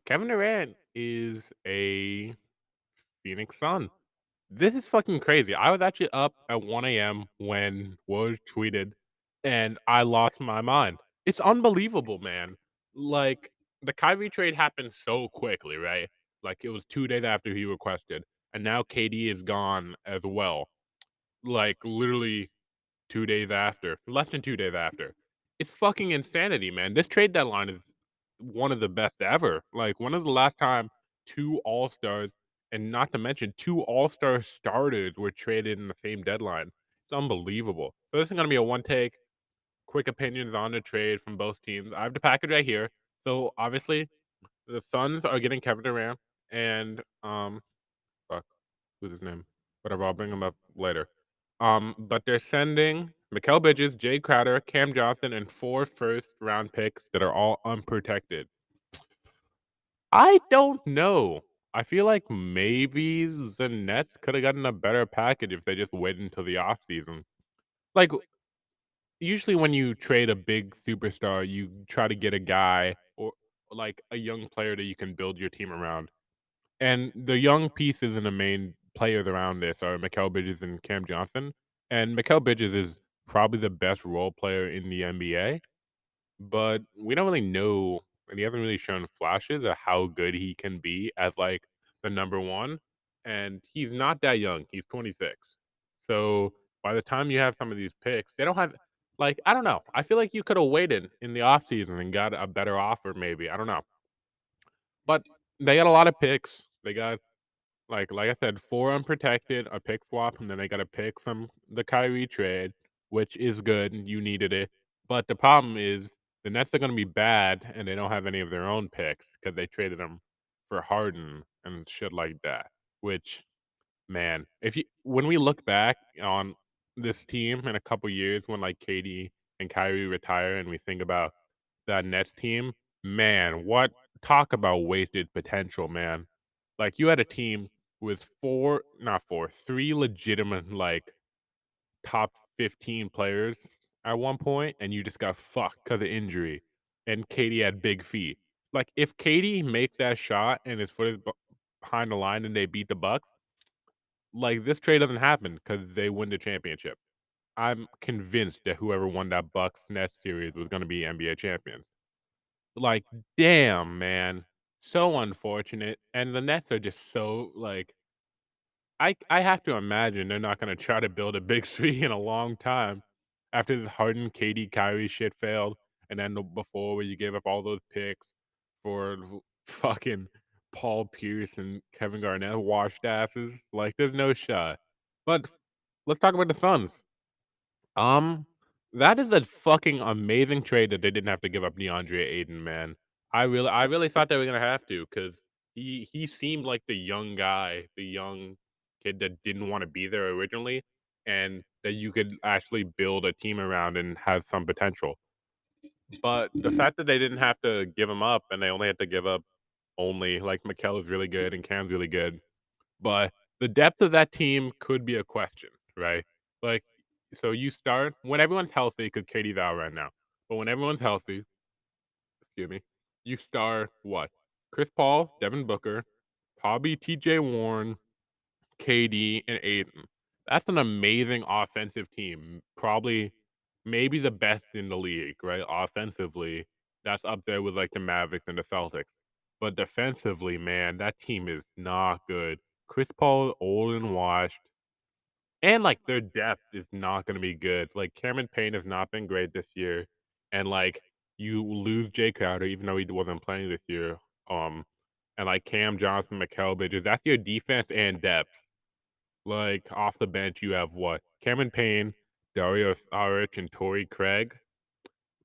Kevin Durant is a Phoenix Sun. This is fucking crazy. I was actually up at 1 a.m. when Woj tweeted, and I lost my mind. It's unbelievable, man. Like, the Kyrie trade happened so quickly, right? Like, it was 2 days after he requested, and now KD is gone as well. Like, literally 2 days after, less than 2 days after. It's fucking insanity, man. This trade deadline is one of the best ever. Like, when was the last time 2 All-Stars, and not to mention 2 All-Star starters were traded in the same deadline? It's unbelievable. So this is gonna be a one take, quick opinions on the trade from both teams. I have the package right here. So, obviously, the Suns are getting Kevin Durant and, fuck, who's his name? Whatever, I'll bring him up later. But they're sending Mikal Bridges, Jay Crowder, Cam Johnson, and 4 first-round picks that are all unprotected. I don't know. I feel like maybe the Nets could have gotten a better package if they just waited until the offseason. Like, usually when you trade a big superstar, you try to get a guy or like a young player that you can build your team around. And the young pieces and the main players around this are Mikal Bridges and Cam Johnson. And Mikal Bridges is probably the best role player in the NBA, but we don't really know, and he hasn't really shown flashes of how good he can be as like the number one. And he's not that young. He's 26. So by the time you have some of these picks, they don't have like I don't know. I feel like you could have waited in the offseason and got a better offer, maybe. I don't know. But they got a lot of picks. They got like I said, 4 unprotected, a pick swap, and then they got a pick from the Kyrie trade, which is good, you needed it. But the problem is the Nets are gonna be bad, and they don't have any of their own picks because they traded them for Harden and shit like that, which, man, if you when we look back on this team in a couple years when, like, KD and Kyrie retire and we think about that Nets team, man, what talk about wasted potential, man. Like, you had a team with 4 not 4, 3 legitimate, like, top 15 players at one point, and you just got fucked 'cause of injury, and KD had big feet. Like, if KD makes that shot and his foot is behind the line and they beat the Bucks, like, this trade doesn't happen because they win the championship. I'm convinced that whoever won that Bucks-Nets series was gonna be NBA champions. Like, damn, man. So unfortunate, and the Nets are just so, like I have to imagine they're not gonna try to build a big three in a long time after this Harden, KD, Kyrie shit failed, and then the before where you gave up all those picks for fucking Paul Pierce and Kevin Garnett washed asses. Like, there's no shot. But let's talk about the Suns. Um, that is a fucking amazing trade that they didn't have to give up DeAndre Ayton, man. I really thought they were gonna have to because he seemed like the young guy, the young kid that didn't wanna be there originally, and that you could actually build a team around and have some potential. But the fact that they didn't have to give him up and they only had to give up only like Mikal is really good and Cam's really good, but the depth of that team could be a question, right? Like, so you start when everyone's healthy, because Katie's out right now. But when everyone's healthy, excuse me, you start what? Chris Paul, Devin Booker, probably TJ Warren, KD, and Aiden. That's an amazing offensive team. Probably maybe the best in the league, right? Offensively, that's up there with like the Mavericks and the Celtics. But defensively, man, that team is not good. Chris Paul is old and washed. And like their depth is not gonna be good. Like Cameron Payne has not been great this year. And like you lose Jay Crowder, even though he wasn't playing this year. Um and like Cam Johnson, Mikal Bridges, that's your defense and depth. Like, off the bench, you have what? Cameron Payne, Dario Saric, and Torrey Craig.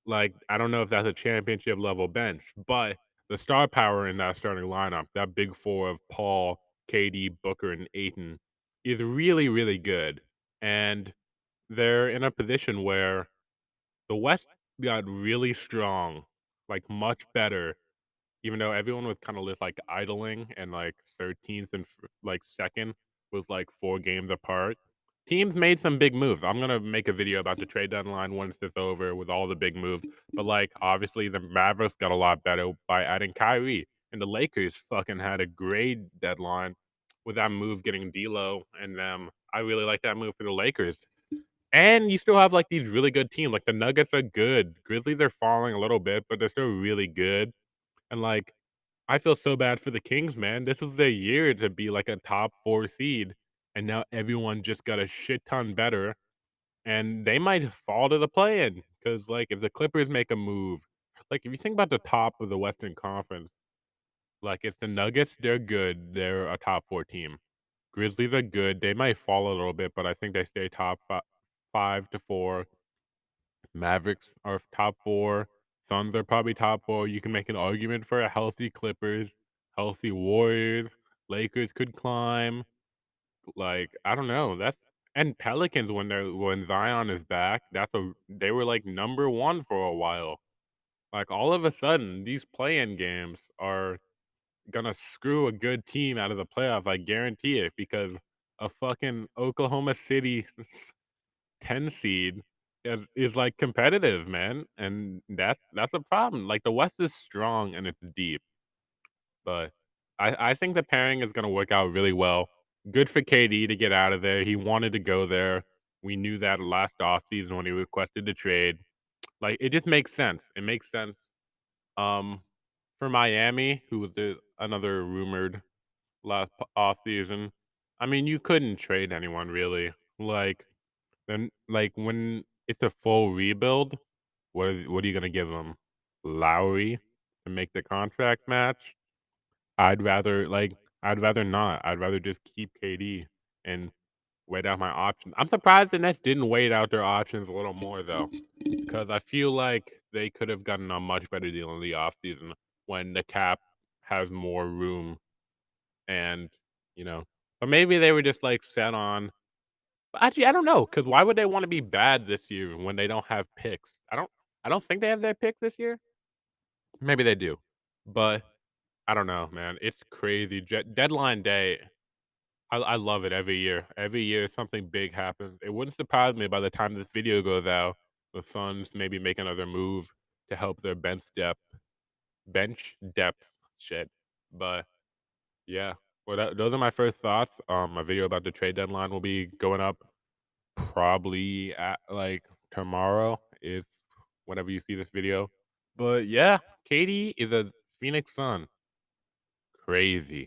Like, I don't know if that's a championship level bench, but the star power in that starting lineup, that big four of Paul, KD, Booker, and Ayton, is really, really good. And they're in a position where the West got really strong, like much better, even though everyone was kinda just, like, idling and, like, 13th and like, 2nd was, like, 4 games apart. Teams made some big moves. I'm gonna make a video about the trade deadline once it's over with all the big moves, but, like, obviously, the Mavericks got a lot better by adding Kyrie, and the Lakers fucking had a great deadline with that move getting D'Lo and them. I really like that move for the Lakers. And you still have, like, these really good teams, like, the Nuggets are good, Grizzlies are falling a little bit, but they're still really good, and, like, I feel so bad for the Kings, man. This was their year to be, like, a top 4 seed, and now everyone just got a shit ton better, and they might fall to the play-in because, like, if the Clippers make a move like, if you think about the top of the Western Conference, like, it's the Nuggets, they're good, they're a top 4 team. Grizzlies are good, they might fall a little bit, but I think they stay top 5 to 4. Mavericks are top 4. Suns are probably top 4. You can make an argument for a healthy Clippers, healthy Warriors. Lakers could climb. Like, I don't know. That's and Pelicans when Zion is back, they were like number 1 for a while. Like all of a sudden, these play-in games are gonna screw a good team out of the playoffs. I guarantee it because a fucking Oklahoma City 10 seed is, like, competitive, man, and that's a problem. Like, the West is strong and it's deep, but I think the pairing is gonna work out really well. Good for KD to get out of there. He wanted to go there. We knew that last offseason when he requested the trade. Like, it just makes sense. It makes sense. Um, for Miami, who was another rumored last offseason, I mean, you couldn't trade anyone really. Like then, like, when it's a full rebuild, what are you gonna give them? Lowry to make the contract match? I'd rather not. I'd rather just keep KD and wait out my options. I'm surprised the Nets didn't wait out their options a little more though, because I feel like they could have gotten a much better deal in the offseason when the cap has more room and, you know but maybe they were just, like, set on actually, I don't know, cause why would they wanna be bad this year when they don't have picks? I don't think they have their pick this year. Maybe they do, but I don't know, man. It's crazy. Deadline day, I love it every year. Every year something big happens. It wouldn't surprise me by the time this video goes out, the Suns maybe make another move to help their bench depth shit, but yeah. Well, those are my first thoughts. My video about the trade deadline will be going up probably at like tomorrow if whenever you see this video. But yeah, Katie is a Phoenix Sun. Crazy.